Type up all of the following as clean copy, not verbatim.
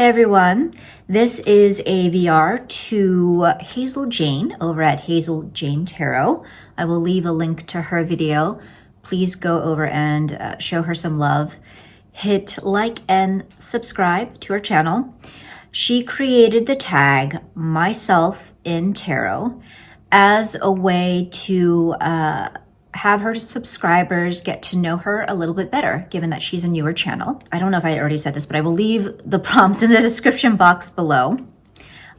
Hey everyone, this is a VR to Hazel Jane over at HazelJane Tarot. I will leave a link to her video. Please go over and show her some love. Hit like and subscribe to her channel. She created the tag myself in tarot as a way to have her subscribers get to know her a little bit better, given that she's a newer channel. I don't know if I already said this, but I will leave the prompts in the description box below.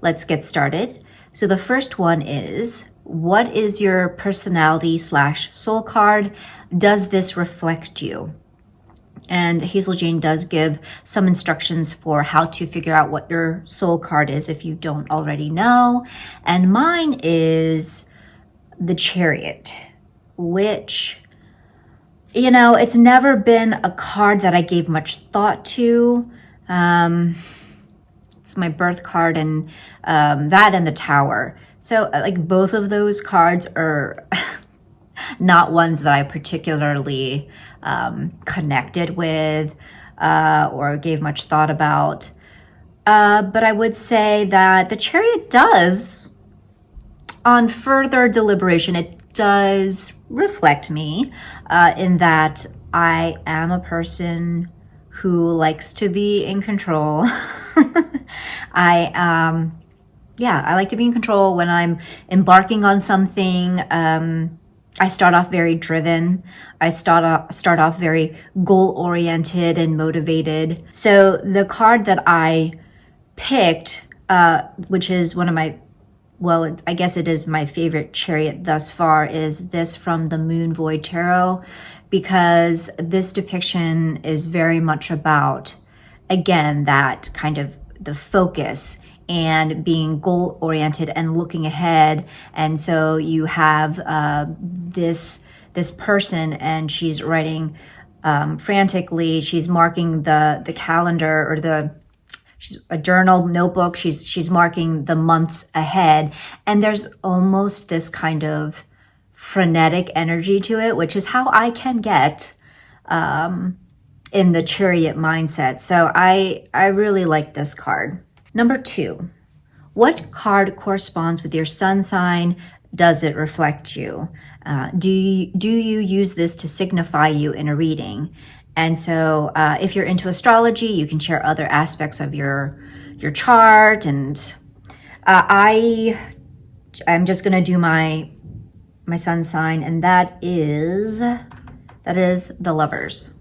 Let's get started. So the first one is, what is your personality / soul card? Does this reflect you? And Hazel Jane does give some instructions for how to figure out what your soul card is if you don't already know. And mine is the Chariot, which, you know, it's never been a card that I gave much thought to. It's my birth card, and that and the Tower. So like both of those cards are not ones that I particularly connected with or gave much thought about. But I would say that the Chariot does, on further deliberation, it does reflect me in that I am a person who likes to be in control. I like to be in control when I'm embarking on something. I start off very driven. I start off very goal-oriented and motivated. So the card that I picked, which is one of my, well, I guess it is my favorite Chariot thus far, is this from the Moon Void Tarot, because this depiction is very much about, again, that kind of the focus and being goal-oriented and looking ahead. And so you have this person, and she's writing frantically. She's marking the calendar, or she's a journal notebook. She's marking the months ahead, and there's almost this kind of frenetic energy to it, which is how I can get in the Chariot mindset. So I really like this card. Number 2, what card corresponds with your sun sign? Does it reflect you? Do you use this to signify you in a reading? And so if you're into astrology, you can share other aspects of your chart. And I'm just going to do my sun sign, and that is the Lovers.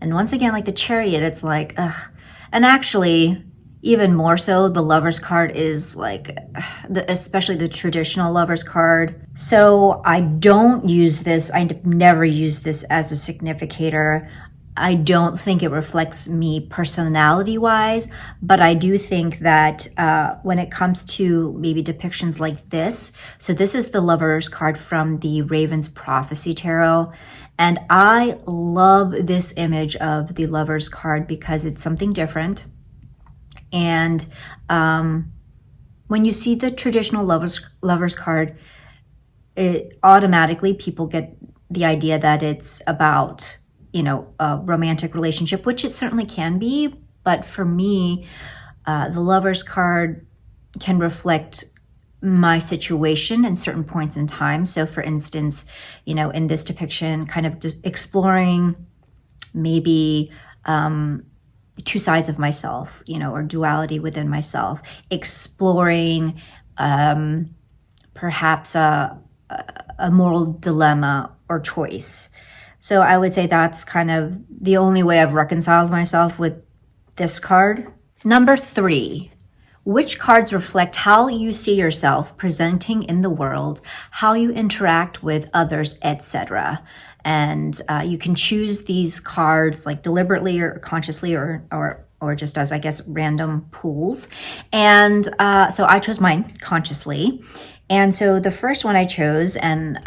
And once again, like the Chariot, it's like, ugh. And actually, even more so, the Lovers card is like, especially the traditional Lovers card. So I don't use this. I never use this as a significator. I don't think it reflects me personality-wise, but I do think that when it comes to maybe depictions like this, so this is the Lovers card from the Raven's Prophecy Tarot, and I love this image of the Lovers card because it's something different. And when you see the traditional lovers card, it automatically, people get the idea that it's about, you know, a romantic relationship, which it certainly can be. But for me, the Lovers card can reflect my situation in certain points in time. So for instance, you know, in this depiction, kind of exploring maybe two sides of myself, you know, or duality within myself, exploring perhaps a moral dilemma or choice. So I would say that's kind of the only way I've reconciled myself with this card. Number 3, which cards reflect how you see yourself presenting in the world, how you interact with others, etc.? And you can choose these cards like deliberately or consciously, or just as, I guess, random pools. And so I chose mine consciously. And so the first one I chose, and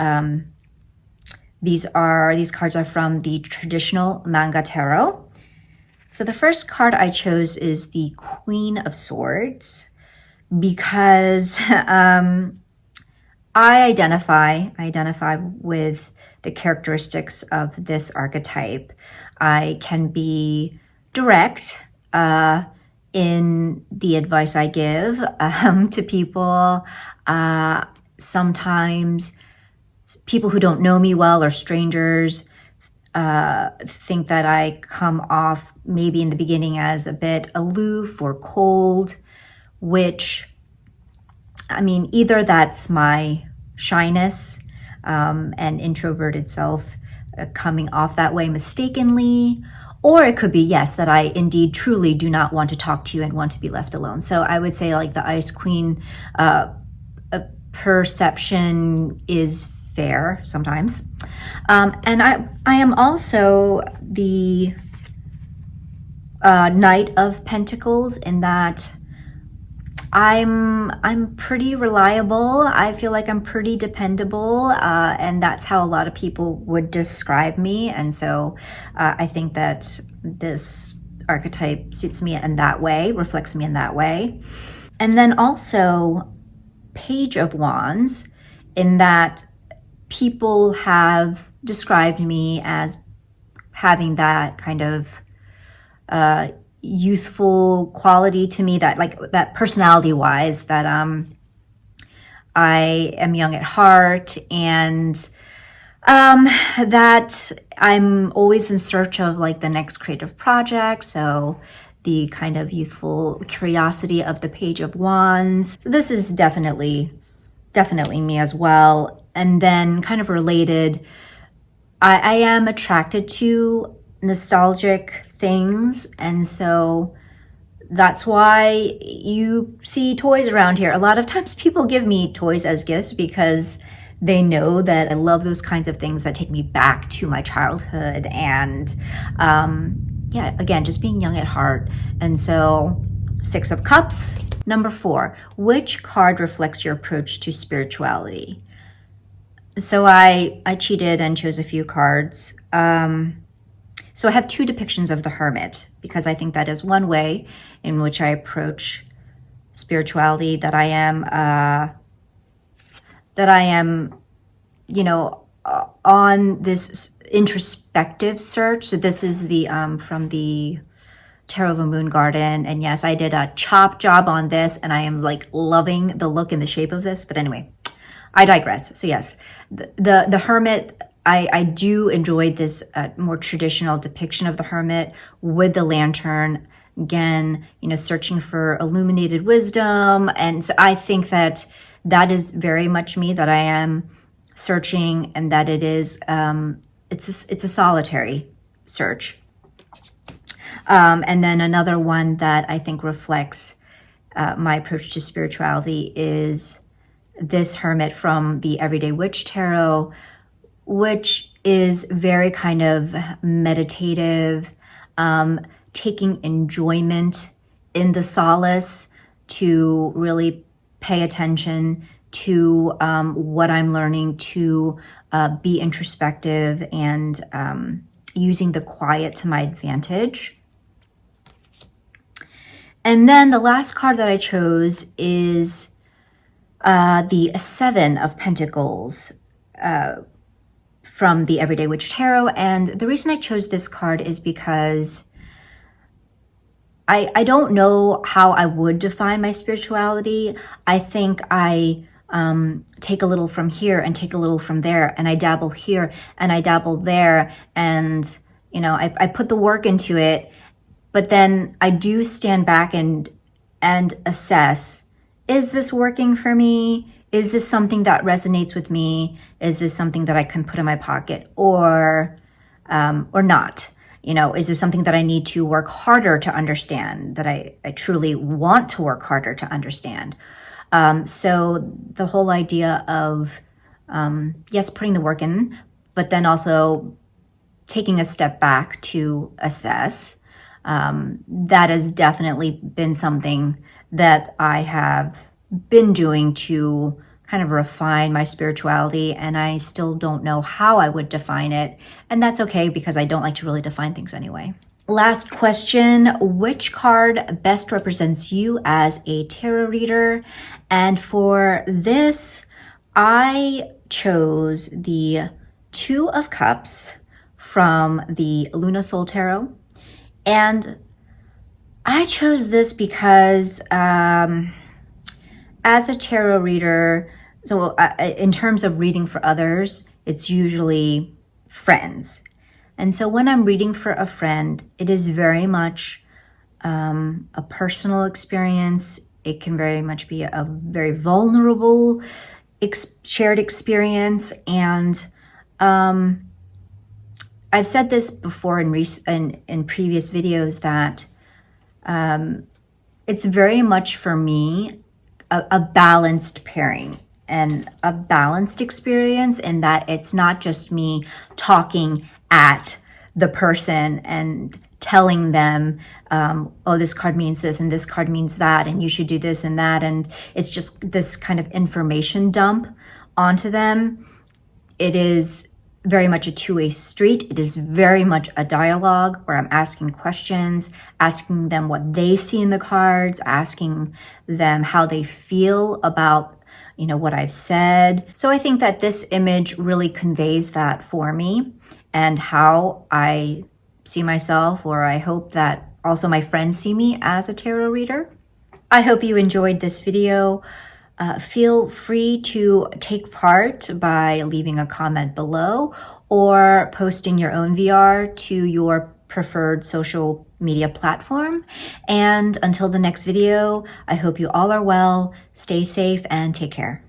these cards are from the traditional manga tarot. So the first card I chose is the Queen of Swords, because I identify with the characteristics of this archetype. I can be direct, in the advice I give to people. Sometimes people who don't know me well or strangers think that I come off maybe in the beginning as a bit aloof or cold, which, I mean, either that's my shyness and introverted self coming off that way mistakenly, or it could be, yes, that I indeed truly do not want to talk to you and want to be left alone. So I would say like the Ice Queen perception is fair sometimes. And I am also the Knight of Pentacles, in that I'm pretty reliable. I feel like I'm pretty dependable, and that's how a lot of people would describe me. And so I think that this archetype suits me in that way, reflects me in that way. And then also Page of Wands, in that people have described me as having that kind of youthful quality to me, that like that personality wise, that I am young at heart, and that I'm always in search of like the next creative project. So the kind of youthful curiosity of the Page of Wands. So this is definitely me as well. And then kind of related, I am attracted to nostalgic things, and so that's why you see toys around here. A lot of times people give me toys as gifts because they know that I love those kinds of things that take me back to my childhood, and yeah, again, just being young at heart. And so Six of Cups. Number 4, which card reflects your approach to spirituality? So I cheated and chose a few cards. So I have 2 depictions of the Hermit, because I think that is one way in which I approach spirituality, that I am, you know, on this introspective search. So this is the from the Tarot of a Moon Garden, and yes, I did a chop job on this, and I am like loving the look and the shape of this. But anyway, I digress. So yes, the Hermit, I do enjoy this more traditional depiction of the Hermit with the lantern. Again, you know, searching for illuminated wisdom. And so I think that that is very much me, that I am searching, and that it is, it's a solitary search. And then another one that I think reflects my approach to spirituality is this Hermit from the Everyday Witch Tarot, which is very kind of meditative, taking enjoyment in the solace, to really pay attention to what I'm learning, to be introspective, and using the quiet to my advantage. And then the last card that I chose is the Seven of Pentacles, from the Everyday Witch Tarot. And the reason I chose this card is because I don't know how I would define my spirituality. I think I take a little from here and take a little from there, and I dabble here and I dabble there, and you know, I put the work into it, but then I do stand back and assess, is this working for me? Is this something that resonates with me? Is this something that I can put in my pocket, or not? You know, is this something that I need to work harder to understand, that I truly want to work harder to understand? So the whole idea of, yes, putting the work in, but then also taking a step back to assess, that has definitely been something that I have been doing to kind of refine my spirituality, and I still don't know how I would define it, and that's okay, because I don't like to really define things anyway. Last question, which card best represents you as a tarot reader? And for this, I chose the Two of Cups from the Luna Soul Tarot, and I chose this because as a tarot reader, so in terms of reading for others, it's usually friends. And so when I'm reading for a friend, it is very much a personal experience. It can very much be a very vulnerable shared experience. And I've said this before in previous videos that it's very much for me a balanced pairing and a balanced experience, in that it's not just me talking at the person and telling them, oh, this card means this and this card means that, and you should do this and that. And it's just this kind of information dump onto them. It is very much a two-way street. It is very much a dialogue where I'm asking questions, asking them what they see in the cards, asking them how they feel about, what I've said. So I think that this image really conveys that for me and how I see myself, or I hope that also my friends see me as a tarot reader. I hope you enjoyed this video. Feel free to take part by leaving a comment below or posting your own VR to your preferred social media platform. And until the next video, I hope you all are well, stay safe, and take care.